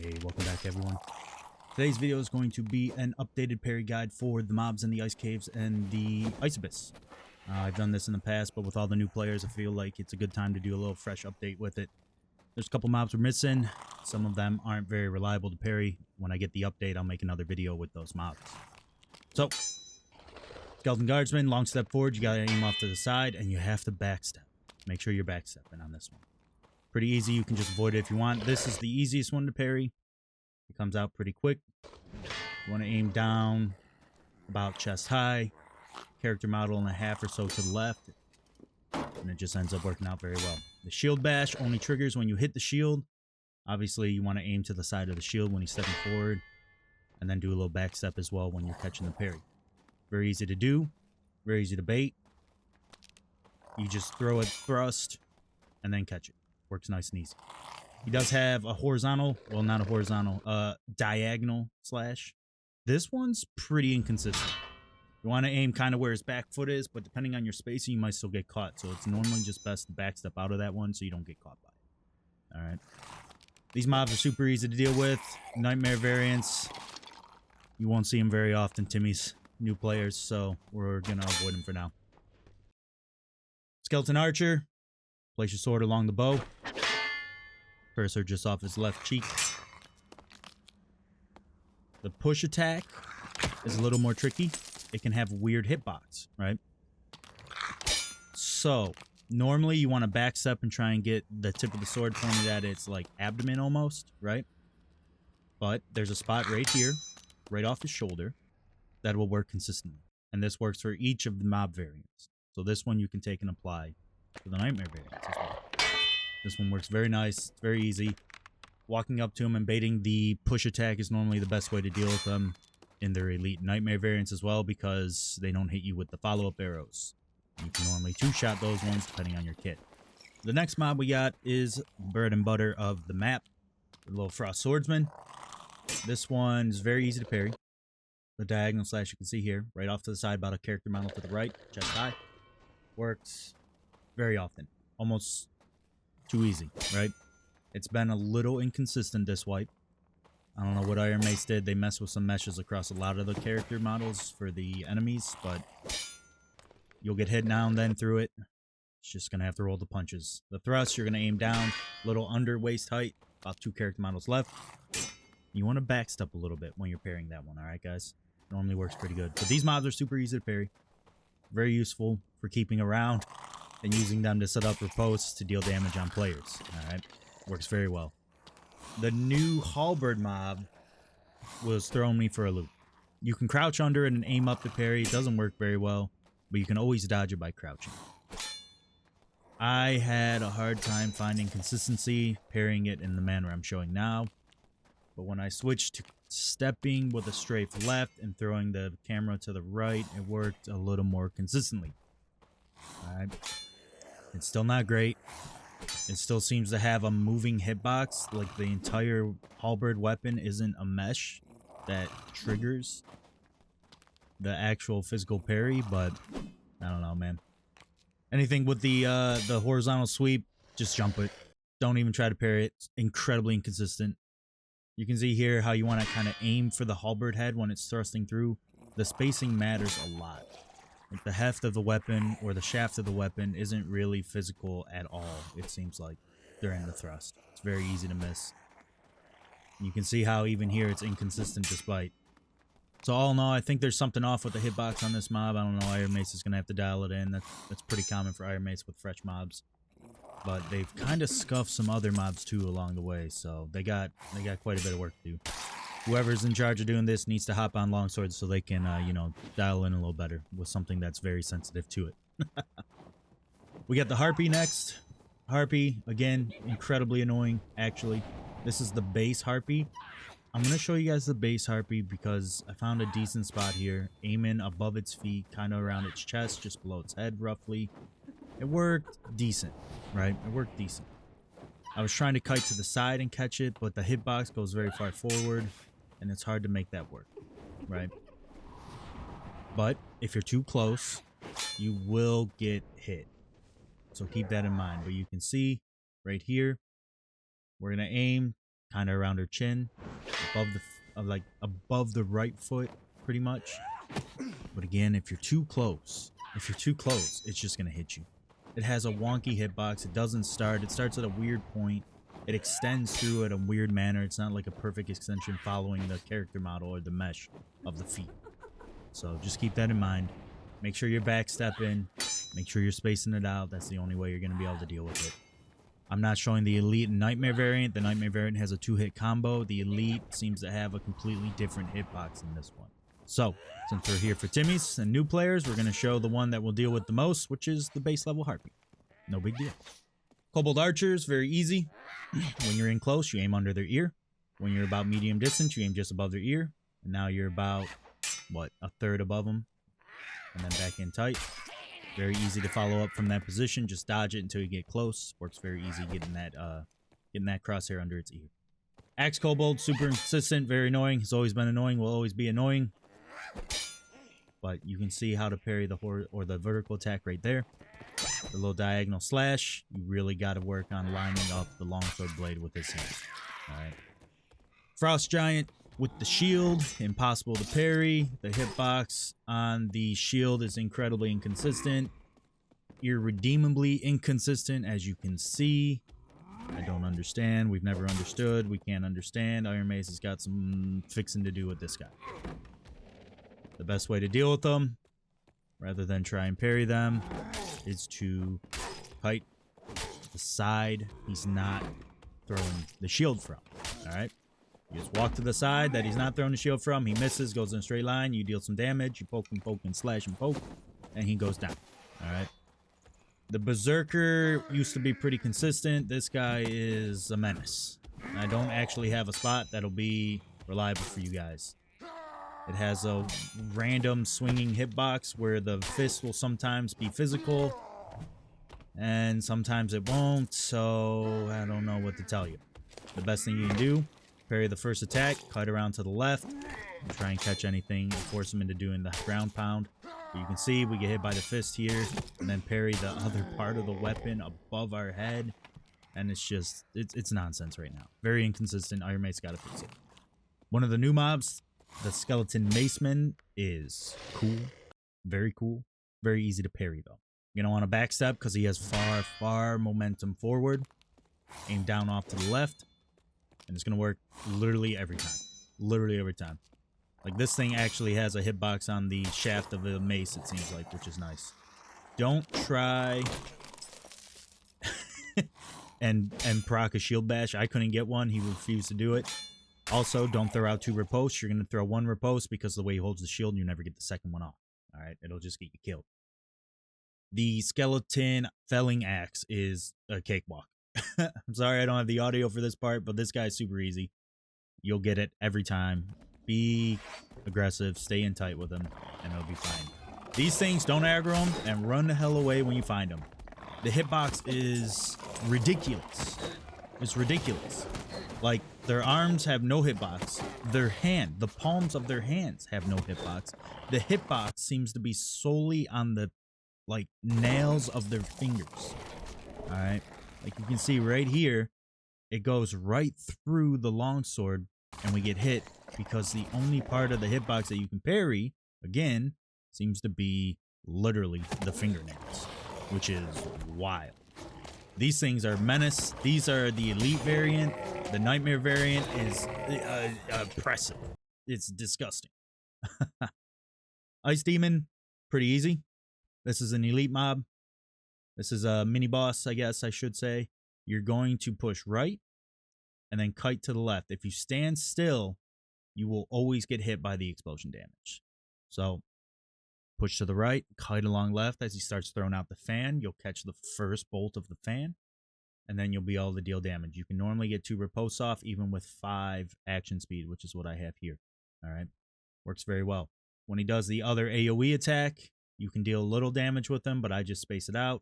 Hey, welcome back everyone. Today's video is going to be an updated parry guide for the mobs in the ice caves and the ice abyss. I've done this in the past, but with all the new players, I feel like it's a good time to do a little fresh update with it. There's a couple mobs we're missing. Some of them aren't very reliable to parry. When I get the update, I'll make another video with those mobs. So, skeleton guardsman, long step forward, you gotta aim off to the side, and you have to backstep. Make sure you're backstepping on this one. Pretty easy, you can just avoid it if you want. This is the easiest one to parry. It comes out pretty quick. You want to aim down about chest high, character model and a half or so to the left, and it just ends up working out very well. The shield bash only triggers when you hit the shield. Obviously, you want to aim to the side of the shield when you're stepping forward, and then do a little back step as well when you're catching the parry. Very easy to do, very easy to bait. You just throw a thrust, and then catch it. Works nice and easy. He does have a horizontal, well, not a horizontal, diagonal slash. This one's pretty inconsistent. You want to aim kind of where his back foot is, but depending on your spacing, you might still get caught. So it's normally just best to backstep out of that one so you don't get caught by it. All right. These mobs are super easy to deal with. Nightmare variants. You won't see them very often, Timmy's new players, so we're going to avoid them for now. Skeleton archer. Place your sword along the bow. Cursor just off his left cheek. The push attack is a little more tricky. It can have weird hitbox, right? So, normally you want to backstep and try and get the tip of the sword pointed at its, like, abdomen almost, right? But there's a spot right here, right off his shoulder, that will work consistently. And this works for each of the mob variants. So this one you can take and apply to the nightmare variants as well. This one works very nice. It's very easy. Walking up to him and baiting the push attack is normally the best way to deal with them in their elite nightmare variants as well, because they don't hit you with the follow-up arrows. You can normally two-shot those ones depending on your kit. The next mob we got is bread and butter of the map, the little frost swordsman. This one is very easy to parry. The diagonal slash you can see here, right off to the side, about a character model to the right, chest high. Works very often. Almost too easy, right? It's been a little inconsistent this wipe. I don't know what Ironmace did. They messed with some meshes across a lot of the character models for the enemies, but you'll get hit now and then through it. It's just going to have to roll the punches. The thrust, you're going to aim down, a little under waist height, about 2 character models left. You want to backstep a little bit when you're parrying that one, alright guys? Normally works pretty good. But these mobs are super easy to parry. Very useful for keeping around and using them to set up riposts to deal damage on players. Alright, works very well. The new Halberd mob was throwing me for a loop. You can crouch under it and aim up to parry. It doesn't work very well, but you can always dodge it by crouching. I had a hard time finding consistency parrying it in the manner I'm showing now, but when I switched to stepping with a strafe left and throwing the camera to the right, it worked a little more consistently. Alright. It's still not great. It still seems to have a moving hitbox. Like the entire halberd weapon isn't a mesh that triggers the actual physical parry, but I don't know, man. Anything with the horizontal sweep, just jump it. Don't even try to parry it. It's incredibly inconsistent. You can see here how you want to kind of aim for the halberd head when it's thrusting through. The spacing matters a lot. Like the heft of the weapon or the shaft of the weapon isn't really physical at all, it seems like, during the thrust. It's very easy to miss. You can see how even here it's inconsistent despite. So all in all, I think there's something off with the hitbox on this mob. I don't know, Ironmace is going to have to dial it in. That's pretty common for Ironmace with fresh mobs. But they've kind of scuffed some other mobs too along the way, so they got quite a bit of work to do. Whoever's in charge of doing this needs to hop on Longsword so they can, you know, dial in a little better with something that's very sensitive to it. We got the harpy next. Harpy, again, incredibly annoying, actually. This is the base harpy. I'm going to show you guys the base harpy because I found a decent spot here. Aim in above its feet, kind of around its chest, just below its head, roughly. It worked decent, right? It worked decent. I was trying to kite to the side and catch it, but the hitbox goes very far forward, and it's hard to make that work, right? But if you're too close, you will get hit. So keep that in mind. But you can see right here, we're going to aim kind of around her chin, above the right foot, pretty much. But again, if you're too close, it's just gonna hit you. It has a wonky hitbox. It doesn't start. It starts at a weird point. It extends through at a weird manner. It's not like a perfect extension following the character model or the mesh of the feet. So just keep that in mind. Make sure you're backstepping. Make sure you're spacing it out. That's the only way you're going to be able to deal with it. I'm not showing the Elite and Nightmare variant. The Nightmare variant has a 2-hit combo. The Elite seems to have a completely different hitbox in this one. So, since we're here for Timmies and new players, we're going to show the one that will deal with the most, which is the base level Harpy. No big deal. Cobalt Archers, very easy. When you're in close, you aim under their ear. When you're about medium distance, you aim just above their ear. And now you're about, what, a third above them. And then back in tight. Very easy to follow up from that position. Just dodge it until you get close. Works very easy getting that crosshair under its ear. Axe Kobold, super inconsistent, very annoying. Has always been annoying, will always be annoying. But you can see how to parry the the vertical attack right there. The little diagonal slash. You really got to work on lining up the longsword blade with his hand. Alright. Frost Giant with the shield. Impossible to parry. The hitbox on the shield is incredibly inconsistent. Irredeemably inconsistent, as you can see. I don't understand. We've never understood. We can't understand. Ironmace has got some fixing to do with this guy. The best way to deal with them, rather than try and parry them, is to kite the side he's not throwing the shield from. Alright? You just walk to the side that he's not throwing the shield from. He misses, goes in a straight line. You deal some damage. You poke and slash and poke. And he goes down. Alright? The berserker used to be pretty consistent. This guy is a menace. I don't actually have a spot that'll be reliable for you guys. It has a random swinging hitbox where the fist will sometimes be physical and sometimes it won't, so I don't know what to tell you. The best thing you can do, parry the first attack, cut around to the left, and try and catch anything and force him into doing the ground pound. But you can see we get hit by the fist here and then parry the other part of the weapon above our head, and it's just, it's nonsense right now. Very inconsistent. Ironmace gotta fix it. One of the new mobs, the skeleton maceman, is cool. Very cool. Very easy to parry though. You're gonna want to backstep because he has far momentum forward. Aim down off to the left. And it's gonna work literally every time. Literally every time. Like this thing actually has a hitbox on the shaft of the mace, it seems like, which is nice. Don't try and proc a shield bash. I couldn't get one. He refused to do it. Also, don't throw out 2 riposts. You're going to throw 1 riposte because of the way he holds the shield, you never get the second one off. Alright, it'll just get you killed. The skeleton felling axe is a cakewalk. I'm sorry I don't have the audio for this part, but this guy's super easy. You'll get it every time. Be aggressive, stay in tight with him, and it'll be fine. These things, don't aggro them, and run the hell away when you find them. The hitbox is ridiculous. It's ridiculous. Like, their arms have no hitbox. The palms of their hands have no hitbox. The hitbox seems to be solely on the, like, nails of their fingers. Alright? Like you can see right here, it goes right through the longsword, and we get hit because the only part of the hitbox that you can parry, again, seems to be literally the fingernails, which is wild. These things are menace. These are the elite variant. The nightmare variant is oppressive. It's disgusting. Ice Demon, pretty easy. This is an elite mob. This is a mini boss, I guess I should say. You're going to push right and then kite to the left. If you stand still, you will always get hit by the explosion damage. So push to the right, kite along left. As he starts throwing out the fan, you'll catch the first bolt of the fan, and then you'll be able to deal damage. You can normally get 2 riposts off, even with 5 action speed, which is what I have here. Alright, works very well. When he does the other AoE attack, you can deal a little damage with him, but I just space it out.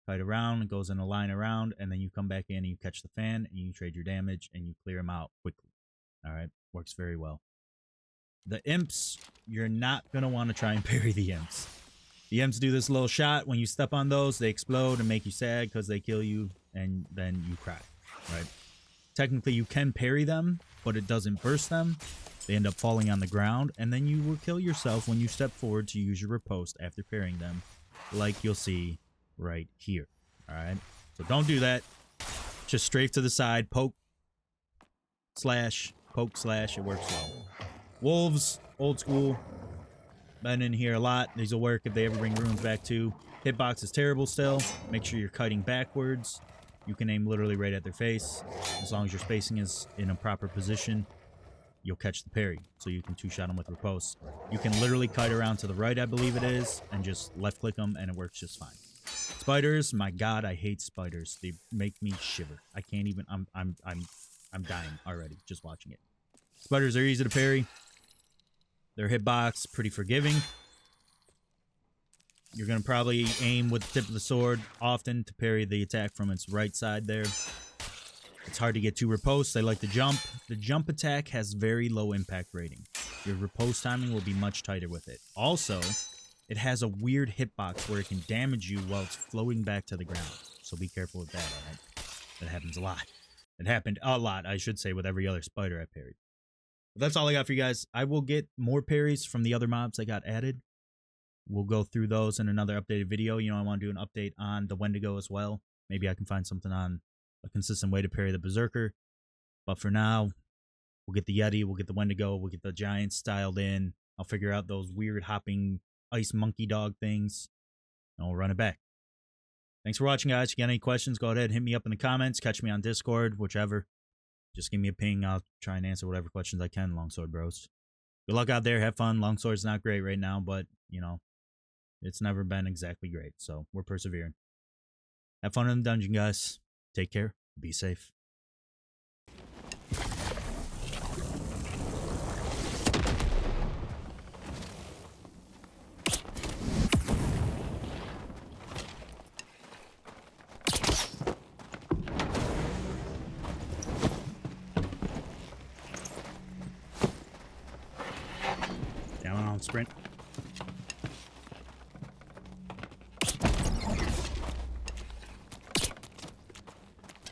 Kite around, it goes in a line around, and then you come back in and you catch the fan, and you trade your damage, and you clear him out quickly. Alright, works very well. The imps, you're not going to want to try and parry the imps. The imps do this little shot. When you step on those, they explode and make you sad because they kill you, and then you cry. Right? technically you can parry them, but it doesn't burst them. They end up falling on the ground, and then you will kill yourself when you step forward to use your riposte after parrying them, like you'll see right here. Alright? So don't do that. Just strafe to the side, poke, slash, it works well. Wolves, old school. Been in here a lot. These will work if they ever bring runes back too. Hitbox is terrible still. Make sure you're kiting backwards. You can aim literally right at their face. As long as your spacing is in a proper position, you'll catch the parry. So you can two-shot them with riposte. You can literally kite around to the right, I believe it is, and just left-click them, and it works just fine. Spiders, my god, I hate spiders. They make me shiver. I can't even. I'm dying already just watching it. Spiders are easy to parry. Their hitbox pretty forgiving. You're gonna probably aim with the tip of the sword often to parry the attack from its right side there. It's hard to get two riposte. They like to jump. The jump attack has very low impact rating. Your riposte timing will be much tighter with it. Also, it has a weird hitbox where it can damage you while it's floating back to the ground. So be careful with that, alright? That happens a lot. It happened a lot, I should say, with every other spider I parried. But that's all I got for you guys. I will get more parries from the other mobs that got added. We'll go through those in another updated video. You know, I want to do an update on the Wendigo as well. Maybe I can find something on a consistent way to parry the berserker. But for now, we'll get the Yeti, we'll get the Wendigo, we'll get the giants styled in. I'll figure out those weird hopping ice monkey dog things, and we'll run it back. Thanks for watching, guys. If you got any questions, go ahead and hit me up in the comments. Catch me on Discord, whichever. Just give me a ping. I'll try and answer whatever questions I can, Longsword bros. Good luck out there. Have fun. Longsword's not great right now, but, you know, it's never been exactly great, so we're persevering. Have fun in the dungeon, guys. Take care. Be safe. Down on sprint.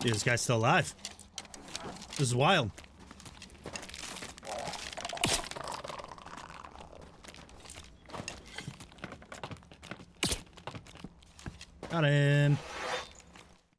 Dude, this guy's still alive. This is wild. Got him.